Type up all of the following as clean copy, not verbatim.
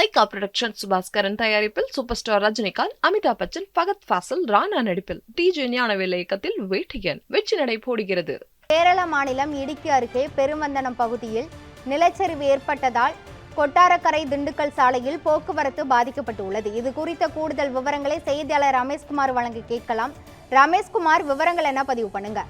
Lyca production Subaskaran தயாரிப்பில் super star Rajinikanth, Amitabh Bachchan, Fahadh Fazil, Rana நடிப்பில் DJ Gnanavel இயக்கத்தில் வேட்டையன் வெற்றி நடை போடுகிறது. கேரள மாநிலம் இடுக்கி அருகே பெருமந்தனம் பகுதியில் நிலச்சரிவு ஏற்பட்டதால் கொட்டாரக்கரை திண்டுக்கல் சாலையில் போக்குவரத்து பாதிக்கப்பட்டுள்ளது. இது குறித்த கூடுதல் விவரங்களை செய்தியாளர் ரமேஷ்குமார் வழங்க கேட்கலாம். ரமேஷ்குமார், விவரங்கள் என்ன பதிவு பண்ணுங்க.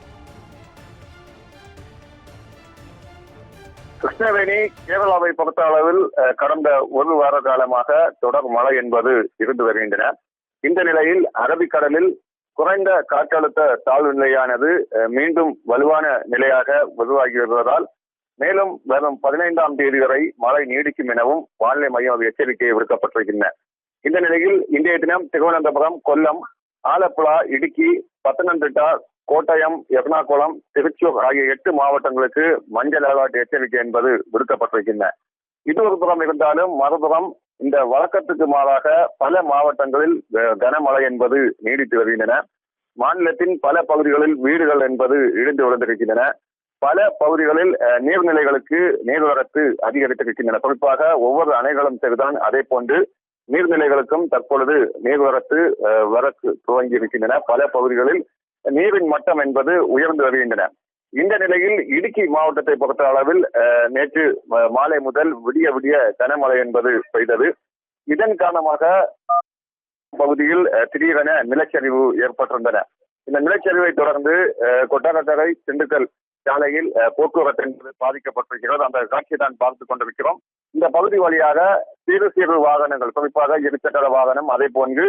கிருஷ்ணவேணி கேரளாவை பொறுத்த அளவில் கடந்த ஒரு வார காலமாக தொடர் மழை என்பது இருந்து வருகின்றன. இந்த நிலையில் அரபிக்கடலில் குறைந்த காற்றழுத்த தாழ்வு நிலையானது மீண்டும் வலுவான நிலையாக உருவாகி வருவதால் மேலும் வரும் 15ஆம் தேதி வரை மழை நீடிக்கும் எனவும் வானிலை மையம் எச்சரிக்கை விடுக்கப்பட்டிருக்கின்றன. இந்த நிலையில் இன்றைய தினம் திருவனந்தபுரம், கொல்லம், ஆலப்புழா, இடுக்கி, பத்தனந்திட்டா, கோட்டயம், எர்ணாகுளம், திருச்சூர் ஆகிய 8 மாவட்டங்களுக்கு மஞ்சள் அலர்ட் எச்சரிக்கை என்பது விடுக்கப்பட்டிருக்கின்றன. இது ஒரு புறம் இருந்தாலும் மறுபுறம் இந்த வழக்கத்துக்கு மாறாக பல மாவட்டங்களில் கனமழை என்பது நீடித்து வருகின்றன. மாநிலத்தின் பல பகுதிகளில் வீடுகள் என்பது இடிந்து விழுந்திருக்கின்றன. பல பகுதிகளில் நீர்நிலைகளுக்கு நீர்வரத்து அதிகரித்திருக்கின்றன. குறிப்பாக ஒவ்வொரு அணைகளும் சரிதான், அதே போன்று நீர்நிலைகளுக்கும் தற்பொழுது நீர்வரத்து துவங்கி இருக்கின்றன. பல பகுதிகளில் நீரின் மட்டம் என்பது உயர்ந்து வருகின்றன. இந்த நிலையில் இடுக்கி மாவட்டத்தை பொறுத்த அளவில் நேற்று மாலை முதல் விடிய விடிய கனமழை என்பது பெய்தது. இதன் காரணமாக பகுதியில் திடீரென நிலச்சரிவு ஏற்பட்டிருந்தன. இந்த நிலச்சரிவை தொடர்ந்து கொட்டாரக்கரை திண்டுக்கல் சாலையில் போக்குவரத்து என்பது பாதிக்கப்பட்டிருக்கிறது. அந்த காட்சியை தான் பார்த்துக் கொண்டிருக்கிறோம். இந்த பகுதி வழியாக சிறு சிறு வாகனங்கள், குறிப்பாக இருசக்கர வாகனம், அதே போன்று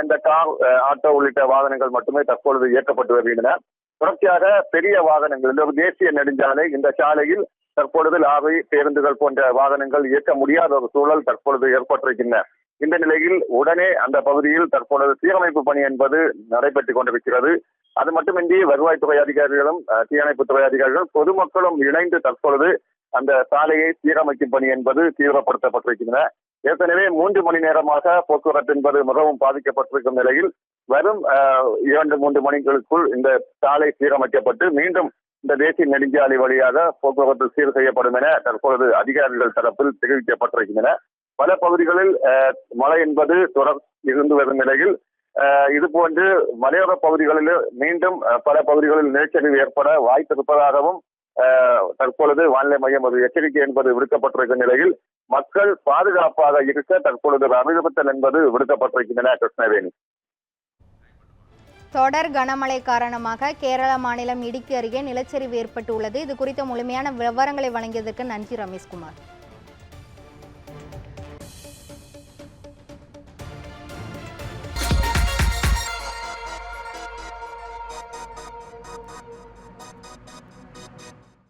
இந்த கார், ஆட்டோ உள்ளிட்ட வாகனங்கள் மட்டுமே தற்பொழுது இயக்கப்பட்டு வருகின்றன. தொடர்ச்சியாக பெரிய வாகனங்கள், இந்த தேசிய நெடுஞ்சாலை, இந்த சாலையில் தற்பொழுது லாரி, பேருந்துகள் போன்ற வாகனங்கள் இயக்க முடியாத ஒரு சூழல் தற்பொழுது ஏற்பட்டிருக்கின்றன. இந்த நிலையில் உடனே அந்த பகுதியில் தற்பொழுது சீரமைப்பு பணி என்பது நடைபெற்றுக் கொண்டிருக்கிறது. அது மட்டுமின்றி வருவாய்த்துறை அதிகாரிகளும், தீயணைப்புத்துறை அதிகாரிகளும், பொதுமக்களும் இணைந்து தற்பொழுது அந்த சாலையை சீரமைக்கும் பணி என்பது தீவிரப்படுத்தப்பட்டிருக்கின்றன. ஏற்கனவே 3 மணி நேரமாக போக்குவரத்து என்பது மிகவும் பாதிக்கப்பட்டிருக்கும் நிலையில் வரும் 2-3 மணிகளுக்குள் இந்த சாலை சீரமைக்கப்பட்டு மீண்டும் இந்த தேசிய நெடுஞ்சாலை வழியாக போக்குவரத்து சீர் செய்யப்படும் என தற்பொழுது அதிகாரிகள் தரப்பில் தெரிவிக்கப்பட்டிருக்கின்றன. பல பகுதிகளில் மழை என்பது தொடர் இருந்து வரும் நிலையில் இதுபோன்று மலையோர பகுதிகளில் மீண்டும் பல பகுதிகளில் நிலச்சரிவு ஏற்பட வாய்ப்பு இருப்பதாகவும் தற்பொழுது வானிலை மையம் ஒரு எச்சரிக்கை என்பது விடுக்கப்பட்டிருக்கும் நிலையில் மக்கள் பாதுகாப்பாக இருக்க தற்பொழுது அறிவுறுத்தல் என்பது விடுக்கப்பட்டிருக்கின்றன. கிருஷ்ணவேணி, தொடர் கனமழை காரணமாக கேரள மாநிலம் இடுக்கி அருகே நிலச்சரிவு ஏற்பட்டுள்ளது. இது குறித்த முழுமையான விவரங்களை வழங்கியதற்கு நன்றி ரமேஷ்குமார்.